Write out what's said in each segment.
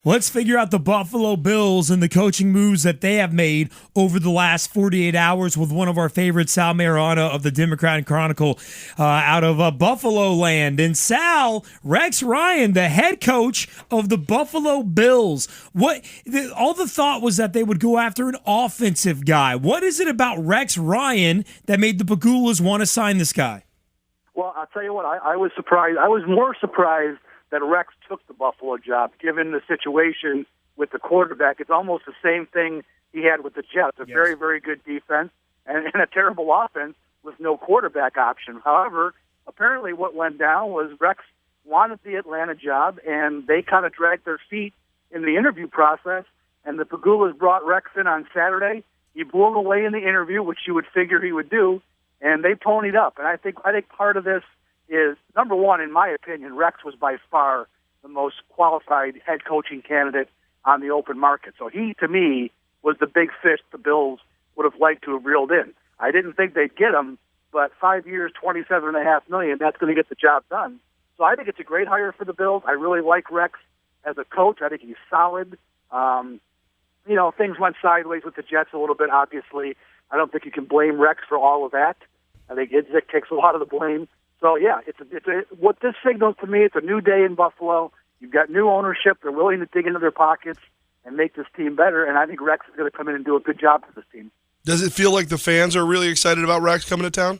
Let's figure out the Buffalo Bills and the coaching moves that they have made over the last 48 hours with one of our favorites, Sal Maiorana of the Democrat Chronicle out of Buffalo land. And Sal, Rex Ryan, the head coach of the Buffalo Bills. All the thought was that they would go after an offensive guy. What is it about Rex Ryan that made the Pagulas want to sign this guy? Well, I'll tell you what, I was surprised. I was more surprised that Rex took the Buffalo job, given the situation with the quarterback. It's almost the same thing he had with the Jets, a very, very good defense and a terrible offense with no quarterback option. However, apparently what went down was Rex wanted the Atlanta job, and they kind of dragged their feet in the interview process, and the Pagulas brought Rex in on Saturday. He blew him away in the interview, which you would figure he would do, and they ponied up. And I think part of this is, number one, in my opinion, Rex was by far the most qualified head coaching candidate on the open market. So he, to me, was the big fish the Bills would have liked to have reeled in. I didn't think they'd get him, but 5 years, $27.5 million, that's going to get the job done. So I think it's a great hire for the Bills. I really like Rex as a coach. I think he's solid. Things went sideways with the Jets a little bit, obviously. I don't think you can blame Rex for all of that. I think Idzik takes a lot of the blame. So, yeah, what this signals to me, it's a new day in Buffalo. You've got new ownership. They're willing to dig into their pockets and make this team better, and I think Rex is going to come in and do a good job for this team. Does it feel like the fans are really excited about Rex coming to town?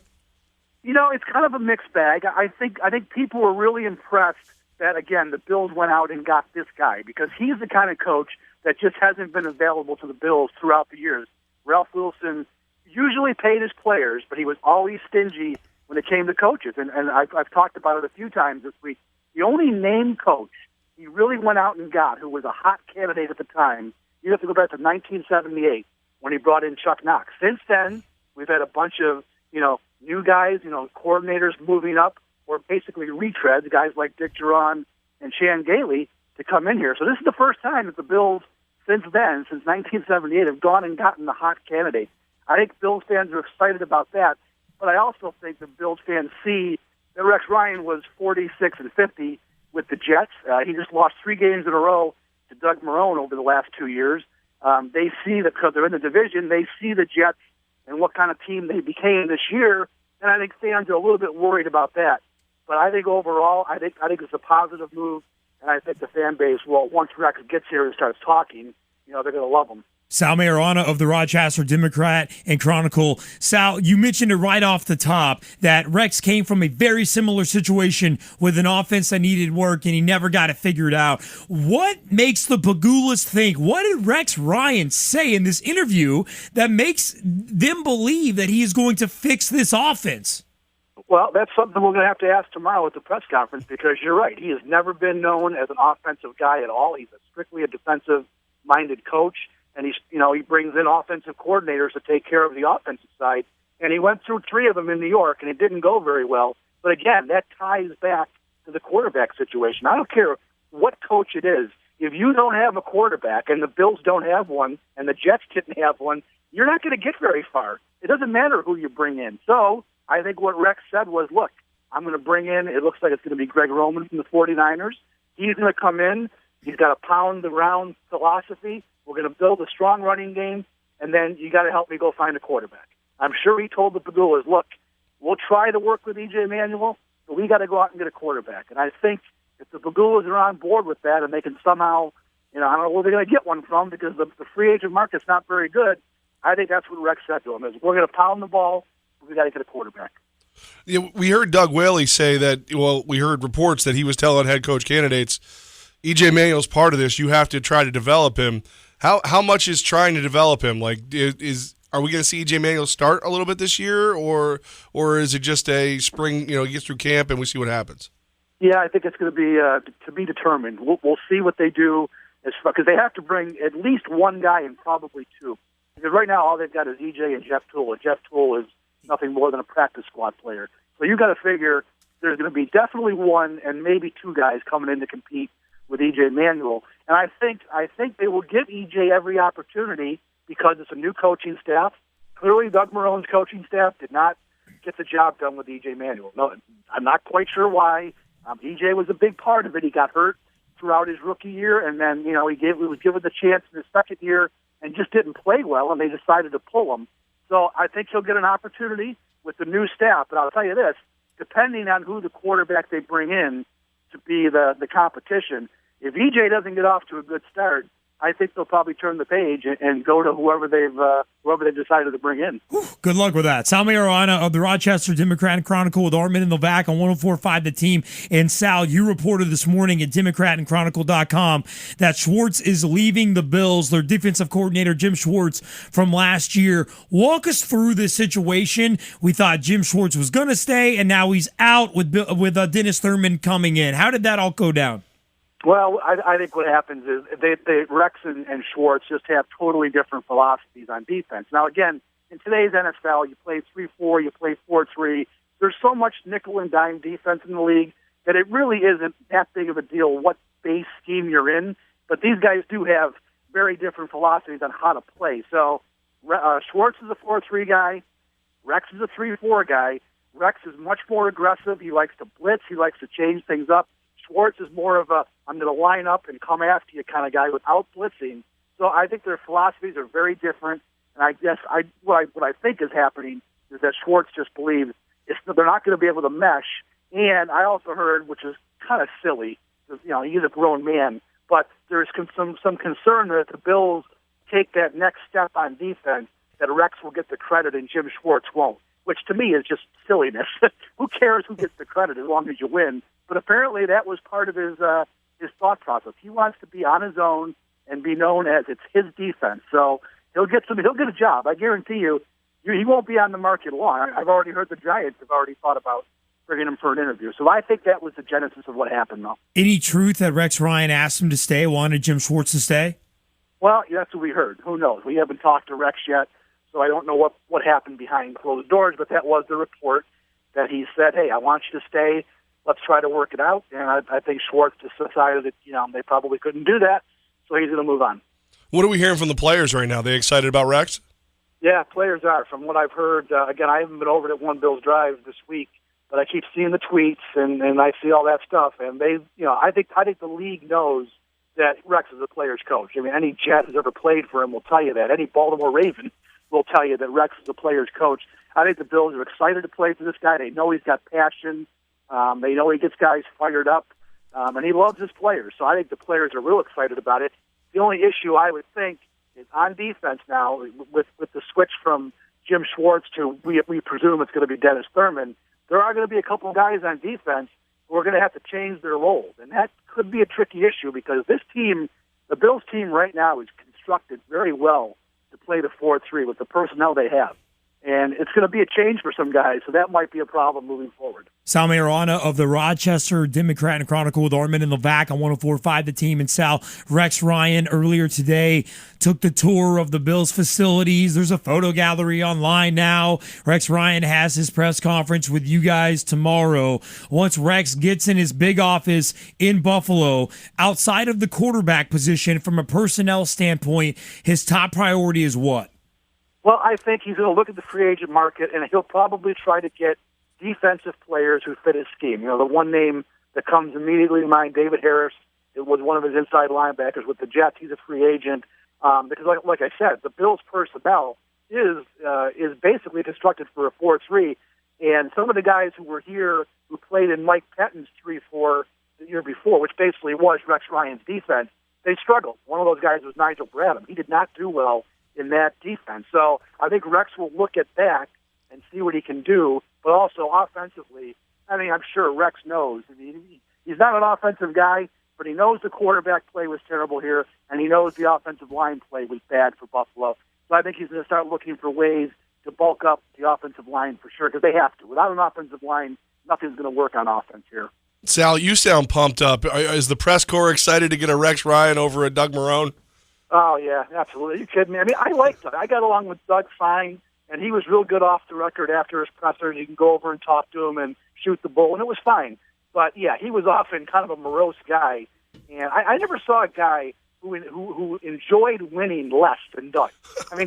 It's kind of a mixed bag. I think people were really impressed that, again, the Bills went out and got this guy because he's the kind of coach that just hasn't been available to the Bills throughout the years. Ralph Wilson usually paid his players, but he was always stingy when it came to coaches, and I've talked about it a few times this week. The only named coach he really went out and got, who was a hot candidate at the time, you have to go back to 1978 when he brought in Chuck Knox. Since then, we've had a bunch of new guys, coordinators moving up, or basically retreads, guys like Dick Duran and Chan Gailey, to come in here. So this is the first time that the Bills, since 1978, have gone and gotten the hot candidate. I think Bills fans are excited about that. But I also think the Bills fans see that Rex Ryan was 46-50 with the Jets. He just lost 3 games in a row to Doug Marrone over the last 2 years. They see that because they're in the division, they see the Jets and what kind of team they became this year, and I think fans are a little bit worried about that. But I think overall, I think it's a positive move, and I think the fan base, once Rex gets here and starts talking, they're going to love him. Sal Maiorana of the Rochester Democrat and Chronicle. Sal, you mentioned it right off the top that Rex came from a very similar situation with an offense that needed work and he never got it figured out. What makes the Pagulas think? What did Rex Ryan say in this interview that makes them believe that he is going to fix this offense? Well, that's something we're going to have to ask tomorrow at the press conference because you're right. He has never been known as an offensive guy at all. He's strictly a defensive-minded coach. And he brings in offensive coordinators to take care of the offensive side. And he went through 3 of them in New York, and it didn't go very well. But again, that ties back to the quarterback situation. I don't care what coach it is. If you don't have a quarterback, and the Bills don't have one, and the Jets didn't have one, you're not going to get very far. It doesn't matter who you bring in. So I think what Rex said was, look, I'm going to bring in, it looks like it's going to be Greg Roman from the 49ers. He's going to come in. He's got a pound-the-round philosophy. We're going to build a strong running game, and then you got to help me go find a quarterback. I'm sure he told the Pagulas, look, we'll try to work with E.J. Manuel, but we got to go out and get a quarterback. And I think if the Pagulas are on board with that and they can somehow, I don't know where they're going to get one from because the free agent market's not very good, I think that's what Rex said to him is we're going to pound the ball, but we got to get a quarterback. Yeah, we heard Doug Whaley say that, we heard reports that he was telling head coach candidates, E.J. Manuel's part of this. You have to try to develop him. How much is trying to develop him? Like, are we going to see E.J. Manuel start a little bit this year, or is it just a spring? He gets through camp and we see what happens. Yeah, I think it's going to be to be determined. We'll see what they do because they have to bring at least one guy and probably 2. Because right now all they've got is E.J. and Jeff Toole. And Jeff Toole is nothing more than a practice squad player. So you've got to figure there's going to be definitely 1 and maybe 2 guys coming in to compete with E.J. Manuel. And I think they will give E.J. every opportunity because it's a new coaching staff. Clearly, Doug Marrone's coaching staff did not get the job done with E.J. Manuel. No, I'm not quite sure why. E.J. was a big part of it. He got hurt throughout his rookie year, and then, he was given the chance in his second year and just didn't play well, and they decided to pull him. So I think he'll get an opportunity with the new staff. But I'll tell you this, depending on who the quarterback they bring in to be the competition, if EJ doesn't get off to a good start, I think they'll probably turn the page and go to whoever they've decided to bring in. Good luck with that. Sal Maiorana of the Rochester Democrat-Chronicle with Armen and Levack on 104.5 The Team. And Sal, you reported this morning at DemocratandChronicle.com that Schwartz is leaving the Bills. Their defensive coordinator, Jim Schwartz, from last year. Walk us through this situation. We thought Jim Schwartz was going to stay, and now he's out with Dennis Thurman coming in. How did that all go down? Well, I think what happens is Rex and Schwartz just have totally different philosophies on defense. Now, again, in today's NFL, you play 3-4, you play 4-3. There's so much nickel and dime defense in the league that it really isn't that big of a deal what base scheme you're in. But these guys do have very different philosophies on how to play. So Schwartz is a 4-3 guy. Rex is a 3-4 guy. Rex is much more aggressive. He likes to blitz. He likes to change things up. Schwartz is more of a I'm going to line up and come after you kind of guy without blitzing. So I think their philosophies are very different. And I guess what I think is happening is that Schwartz just believes they're not going to be able to mesh. And I also heard, which is kind of silly, because he's a grown man, but there's some concern that if the Bills take that next step on defense, that Rex will get the credit and Jim Schwartz won't, which to me is just silliness. Who cares who gets the credit as long as you win? But apparently that was part of his thought process. He wants to be on his own and be known as it's his defense. So he'll get a job. I guarantee you, he won't be on the market long. I've already heard the Giants have already thought about bringing him for an interview. So I think that was the genesis of what happened, though. Any truth that Rex Ryan asked him to stay, wanted Jim Schwartz to stay? Well, that's what we heard. Who knows? We haven't talked to Rex yet, so I don't know what happened behind closed doors, but that was the report that he said, hey, I want you to stay. Let's try to work it out. And I think Schwartz just decided that, they probably couldn't do that, so he's going to move on. What are we hearing from the players right now? They excited about Rex? Yeah, players are. From what I've heard, again, I haven't been over at One Bills Drive this week, but I keep seeing the tweets and I see all that stuff. And they, I think the league knows that Rex is a player's coach. I mean, any Jet who's ever played for him will tell you that. Any Baltimore Raven will tell you that Rex is a player's coach. I think the Bills are excited to play for this guy. They know he's got passion. They know he gets guys fired up, and he loves his players. So I think the players are real excited about it. The only issue I would think is on defense now, with the switch from Jim Schwartz to we presume it's going to be Dennis Thurman. There are going to be a couple of guys on defense who are going to have to change their roles, and that could be a tricky issue because this team, the Bills team right now, is constructed very well to play the 4-3 with the personnel they have. And it's going to be a change for some guys, so that might be a problem moving forward. Sal Maiorana of the Rochester Democrat-Chronicle with Armen and Levack on 104.5 The Team. And Sal, Rex Ryan earlier today took the tour of the Bills facilities. There's a photo gallery online now. Rex Ryan has his press conference with you guys tomorrow. Once Rex gets in his big office in Buffalo, outside of the quarterback position, from a personnel standpoint, his top priority is what? Well, I think he's going to look at the free agent market, and he'll probably try to get defensive players who fit his scheme. The one name that comes immediately to mind, David Harris, it was one of his inside linebackers with the Jets. He's a free agent. Because, like I said, the Bills' personnel is basically constructed for a 4-3, and some of the guys who were here who played in Mike Pettine's 3-4 the year before, which basically was Rex Ryan's defense, they struggled. One of those guys was Nigel Bradham. He did not do well in that defense. So I think Rex will look at that and see what he can do, but also offensively, I'm sure Rex knows. He's not an offensive guy, but he knows the quarterback play was terrible here, and he knows the offensive line play was bad for Buffalo. So I think he's going to start looking for ways to bulk up the offensive line for sure, because they have to. Without an offensive line, nothing's going to work on offense here. Sal, you sound pumped up. Is the press corps excited to get a Rex Ryan over a Doug Marrone? Oh, yeah, absolutely. Are you kidding me? I liked Doug. I got along with Doug fine, and he was real good off the record after his pressers. You can go over and talk to him and shoot the bull, and it was fine. But, yeah, he was often kind of a morose guy, and I never saw a guy who enjoyed winning less than Doug.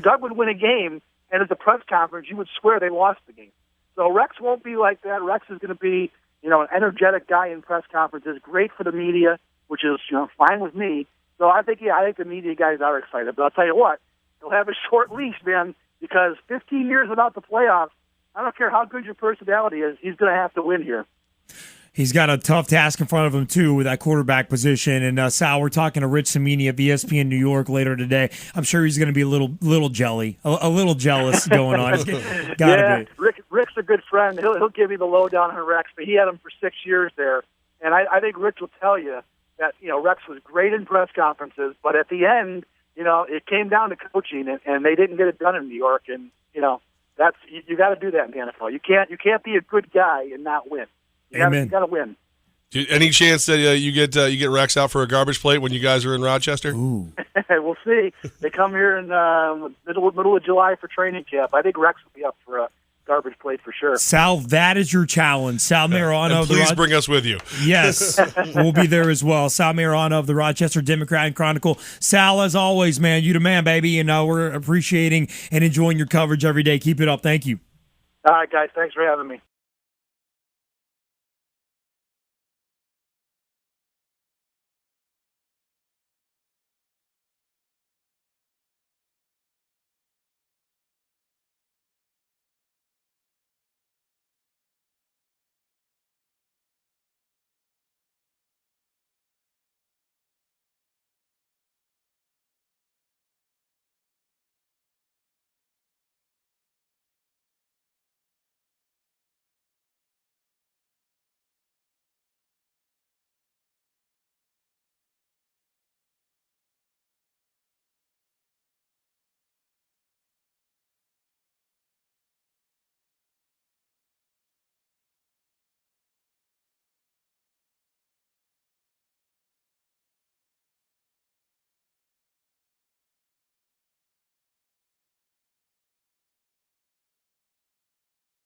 Doug would win a game, and at the press conference, you would swear they lost the game. So Rex won't be like that. Rex is going to be, an energetic guy in press conferences, great for the media. which is fine with me. So I think the media guys are excited. But I'll tell you what, he'll have a short leash, man, because 15 years without the playoffs, I don't care how good your personality is, he's going to have to win here. He's got a tough task in front of him, too, with that quarterback position. And, Sal, we're talking to Rich Cimini of ESPN New York later today. I'm sure he's going to be a little jelly, a little jealous going on. Gotta be. Rick's a good friend. He'll give you the lowdown on Rex, but he had him for 6 years there. And I think Rich will tell you that, Rex was great in press conferences, but at the end, it came down to coaching, and they didn't get it done in New York. And, that's you got to do that in the NFL. You can't be a good guy and not win. You got to win. Any chance that you get Rex out for a garbage plate when you guys are in Rochester? Ooh. We'll see. They come here in middle of July for training camp. I think Rex will be up for a garbage plate for sure. Sal, that is your challenge. Sal Maiorana. Please bring us with you. Yes, we'll be there as well. Sal Maiorana of the Rochester Democrat and Chronicle. Sal, as always, man, you the man, baby, and we're appreciating and enjoying your coverage every day. Keep it up. Thank you. All right, guys. Thanks for having me.